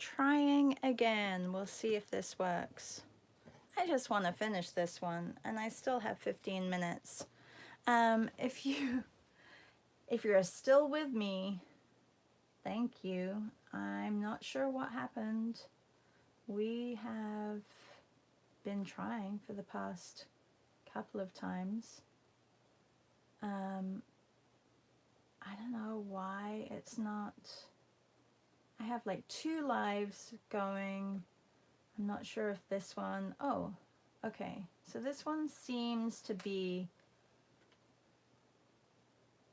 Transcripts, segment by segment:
Trying again. We'll see if this works. I just want to finish this one, and I still have 15 minutes. If you're still with me, thank you. I'm not sure what happened. We have been trying for the past couple of times. I don't know why it's not. I have like 2 lives going. I'm not sure if this one, oh, okay. So this one seems to be,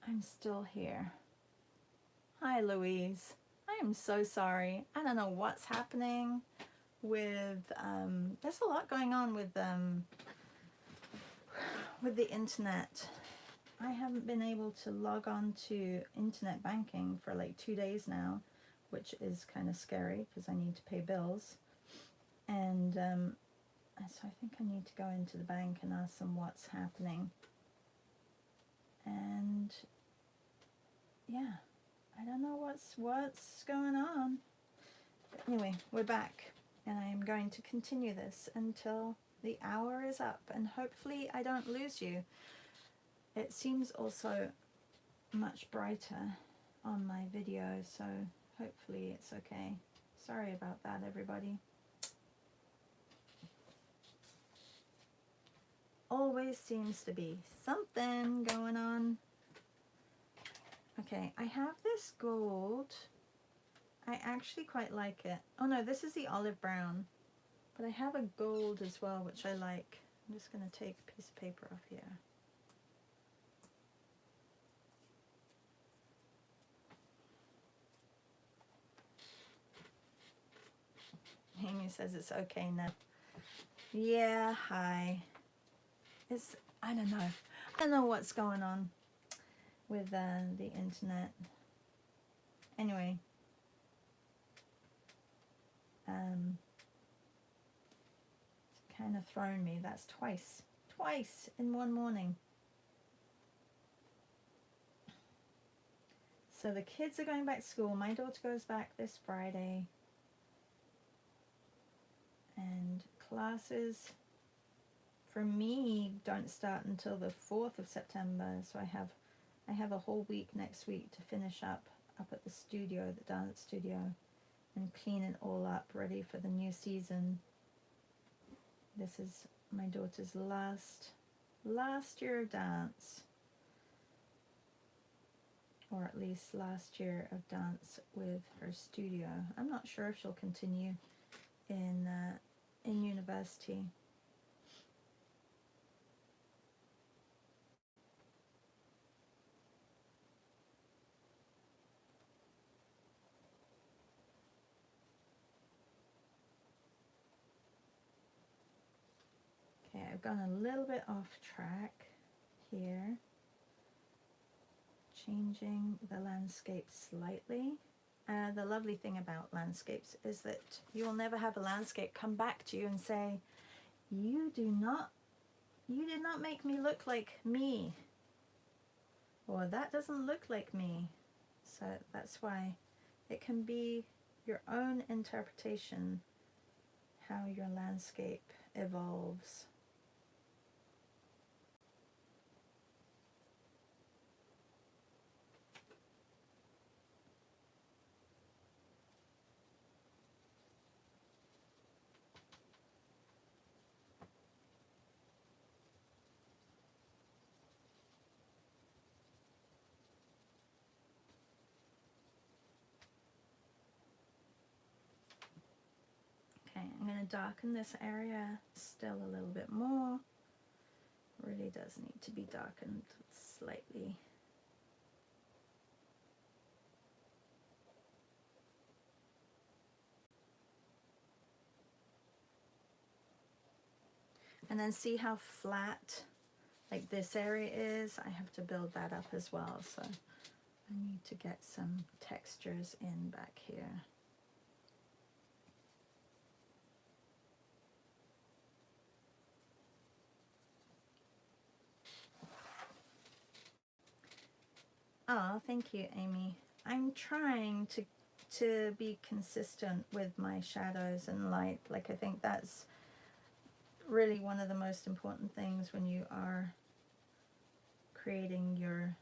I'm still here. Hi, Louise. I am so sorry. I don't know what's happening with, there's a lot going on with the internet. I haven't been able to log on to internet banking for like 2 days now, which is kind of scary because I need to pay bills. And so I think I need to go into the bank and ask them what's happening. And yeah, I don't know what's going on. But anyway, we're back, and I am going to continue this until the hour is up, and hopefully I don't lose you. It seems also much brighter on my video, so hopefully it's okay. Sorry about that, everybody. Always seems to be something going on. Okay, I have this gold. I actually quite like it. Oh no, this is the olive brown. But I have a gold as well, which I like. I'm just going to take a piece of paper off here. Amy says it's okay now. Yeah, hi. I don't know. I don't know what's going on with the internet. Anyway. It's kind of thrown me. That's twice in one morning. So the kids are going back to school. My daughter goes back this Friday. And classes for me don't start until the 4th of September. So I have a whole week next week to finish up at the studio, the dance studio, and clean it all up, ready for the new season. This is my daughter's last year of dance, or at least last year of dance with her studio. I'm not sure if she'll continue in university. Okay, I've gone a little bit off track here, changing the landscape slightly. The lovely thing about landscapes is that you will never have a landscape come back to you and say, you did not make me look like me, or that doesn't look like me. So that's why it can be your own interpretation how your landscape evolves. Okay, I'm going to darken this area still a little bit more. Really does need to be darkened slightly. And then see how flat like this area is? I have to build that up as well, so I need to get some textures in back here. Oh, thank you, Amy. I'm trying to to be consistent with my shadows and light. Like, I think that's really one of the most important things when you are creating your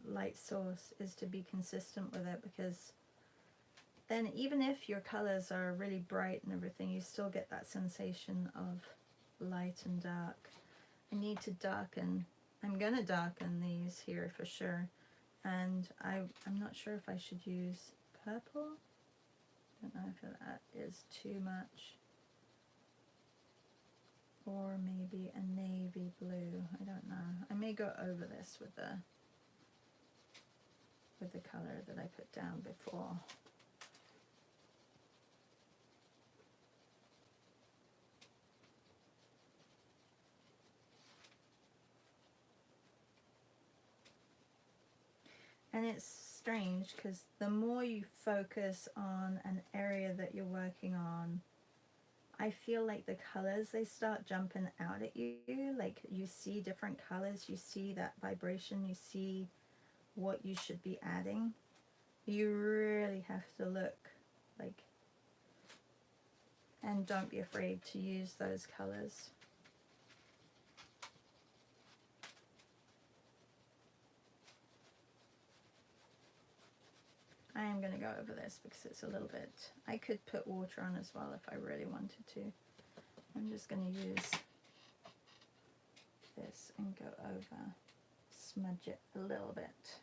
light source, is to be consistent with it, because then even if your colors are really bright and everything, you still get that sensation of light and dark. I need to darken, I'm gonna darken these here for sure, and I'm not sure if I should use purple. Don't know if that is too much, or maybe a navy blue. I don't know. I may go over this with the color that I put down before. And it's strange because the more you focus on an area that you're working on, I feel like the colors, they start jumping out at you. Like, you see different colors, you see that vibration, you see what you should be adding. You really have to look, like, and don't be afraid to use those colors. I am going to go over this because it's a little bit, I could put water on as well if I really wanted to. I'm just going to use this and go over, smudge it a little bit.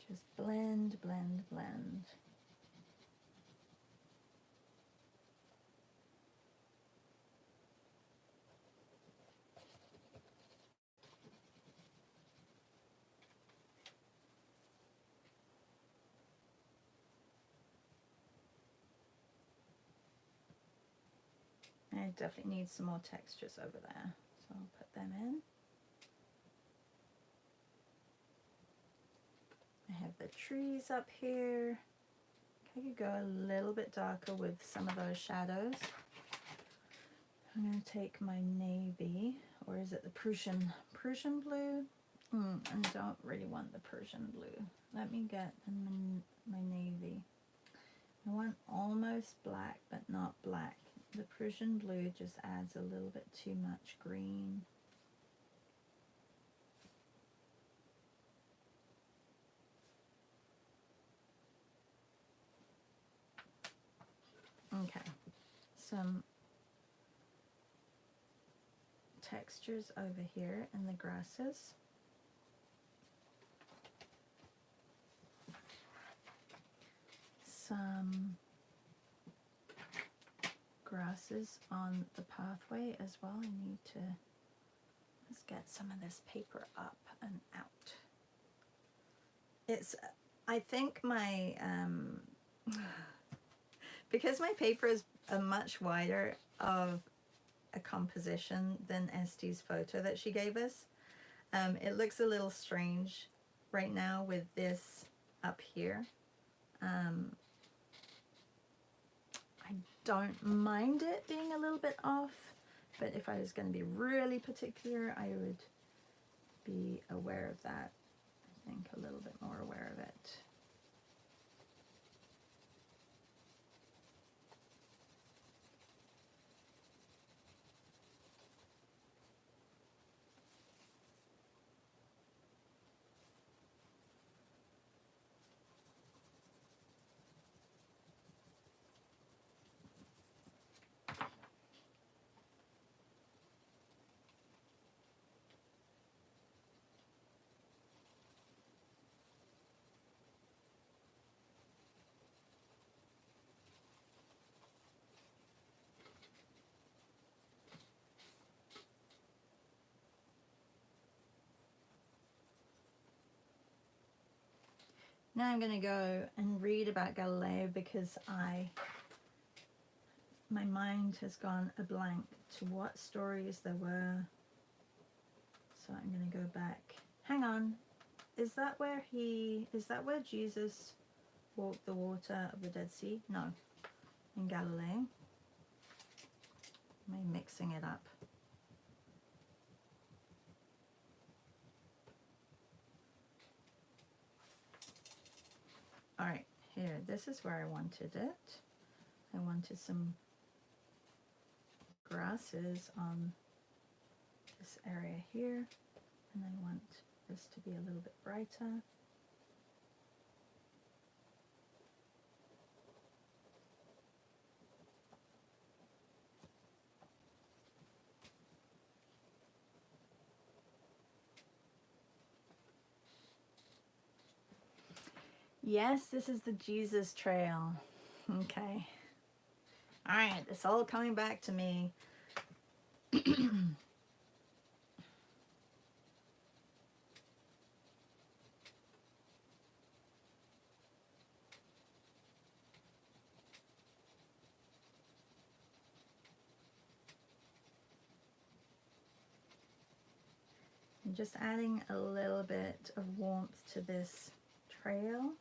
Just blend, blend, blend. I definitely need some more textures over there, so I'll put them in. I have the trees up here. I could go a little bit darker with some of those shadows. I'm going to take my navy, or is it the Prussian blue? I don't really want the Persian blue. Let me get my navy. I want almost black, but not black. The Prussian blue just adds a little bit too much green. Okay, some textures over here in the grasses. Some grasses on the pathway as well. I need to, let's get some of this paper up and out. It's, I think my, because my paper is a much wider of a composition than Estee's photo that she gave us, it looks a little strange right now with this up here. I don't mind it being a little bit off, but if I was going to be really particular, I would be aware of that. I think a little bit more aware of it. Now I'm going to go and read about Galileo because my mind has gone a blank to what stories there were. So I'm going to go back. Hang on. Is that where Jesus walked the water of the Dead Sea? No. In Galilee. Am I mixing it up? here. This is where I wanted it. I wanted some grasses on this area here, and I want this to be a little bit brighter. Yes, this is the Jesus Trail. Okay. All right, it's all coming back to me. I'm just adding a little bit of warmth to this trail.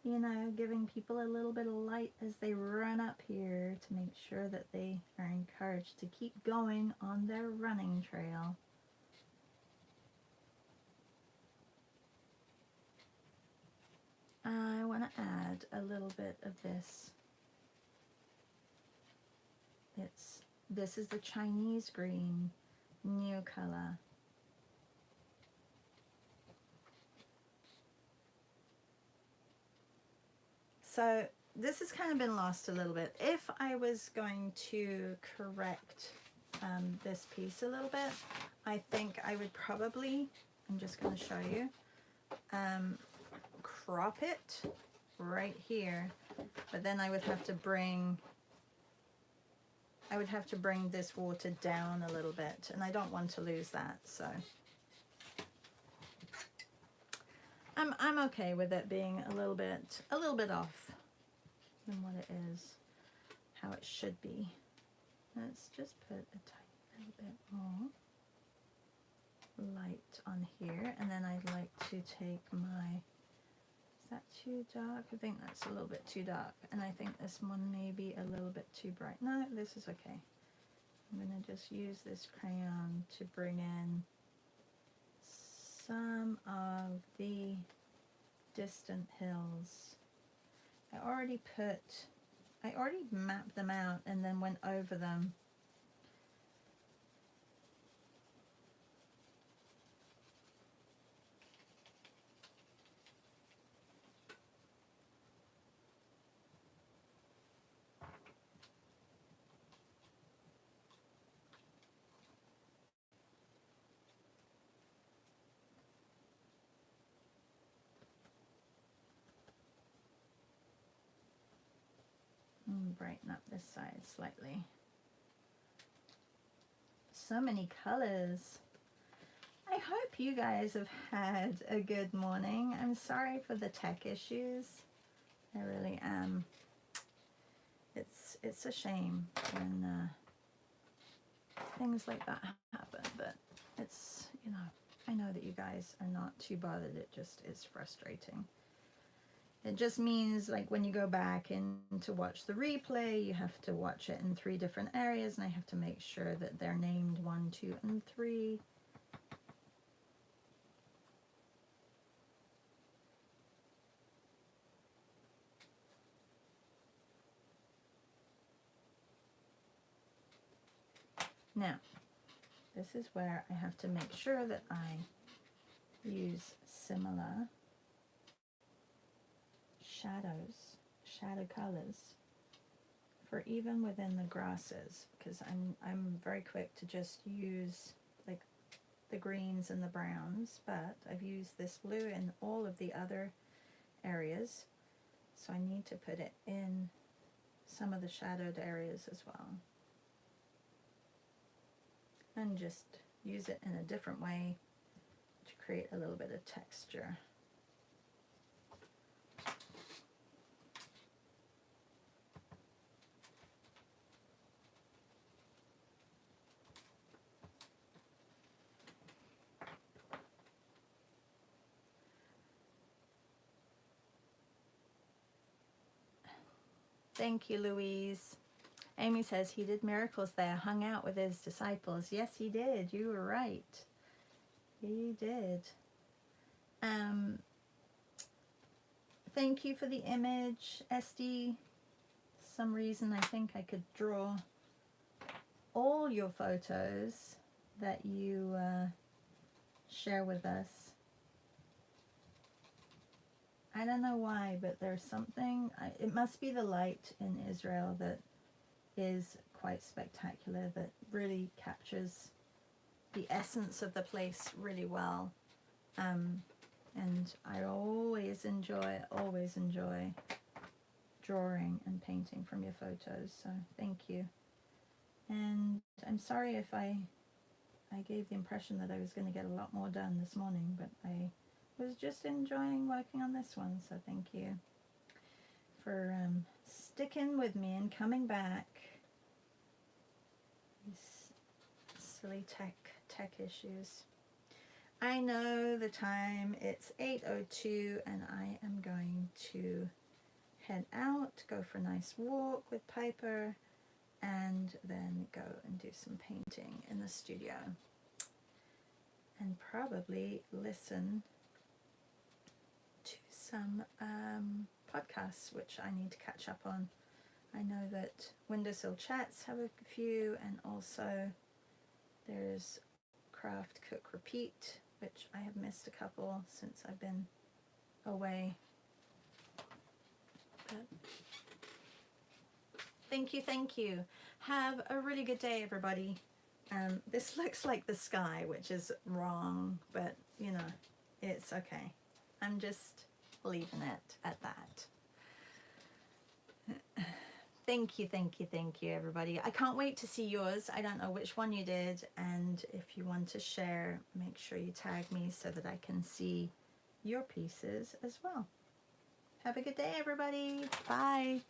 You know, giving people a little bit of light as they run up here to make sure that they are encouraged to keep going on their running trail. I want to add a little bit of this. This is the Chinese green, new color. So this has kind of been lost a little bit. If I was going to correct this piece a little bit, I think I would probably, I'm just going to show you, crop it right here, but then I would have to bring this water down a little bit, and I don't want to lose that, so I'm okay with it being a little bit off than what it is, how it should be. Let's just put a tiny little bit more light on here, and then I'd like to take my, is that too dark? I think that's a little bit too dark, and I think this one may be a little bit too bright. No, this is okay. I'm going to just use this crayon to bring in some of the distant hills. I already mapped them out and then went over them. Brighten up this side slightly. So many colors. I hope you guys have had a good morning. I'm sorry for the tech issues. I really am. It's a shame when things like that happen, but it's, you know, I know that you guys are not too bothered. It just is frustrating. It just means, like, when you go back in to watch the replay, you have to watch it in 3 different areas, and I have to make sure that they're named 1, 2, and 3. Now, this is where I have to make sure that I use similar shadow colors for even within the grasses, because I'm very quick to just use like the greens and the browns, but I've used this blue in all of the other areas, so I need to put it in some of the shadowed areas as well, and just use it in a different way to create a little bit of texture. Thank you, Louise. Amy says he did miracles there, hung out with his disciples. Yes, he did. You were right. He did. thank you for the image, SD. Some reason I think I could draw all your photos that you share with us. I don't know why, but there's something, it must be the light in Israel that is quite spectacular, that really captures the essence of the place really well. And I always enjoy drawing and painting from your photos, so thank you. And I'm sorry if I gave the impression that I was going to get a lot more done this morning, but I was just enjoying working on this one, so thank you for sticking with me and coming back. These silly tech issues. I know the time, it's 8:02 and I am going to head out, go for a nice walk with Piper, and then go and do some painting in the studio. And probably listen to some podcasts, which I need to catch up on. I know that Windowsill Chats have a few, and also there's Craft, Cook, Repeat, which I have missed a couple since I've been away. But thank you. Have a really good day, everybody. This looks like the sky, which is wrong, but you know, it's okay. I'm just leaving it at that. Thank you, everybody. I can't wait to see yours. I don't know which one you did, and if you want to share, make sure you tag me so that I can see your pieces as well. Have a good day, everybody. Bye.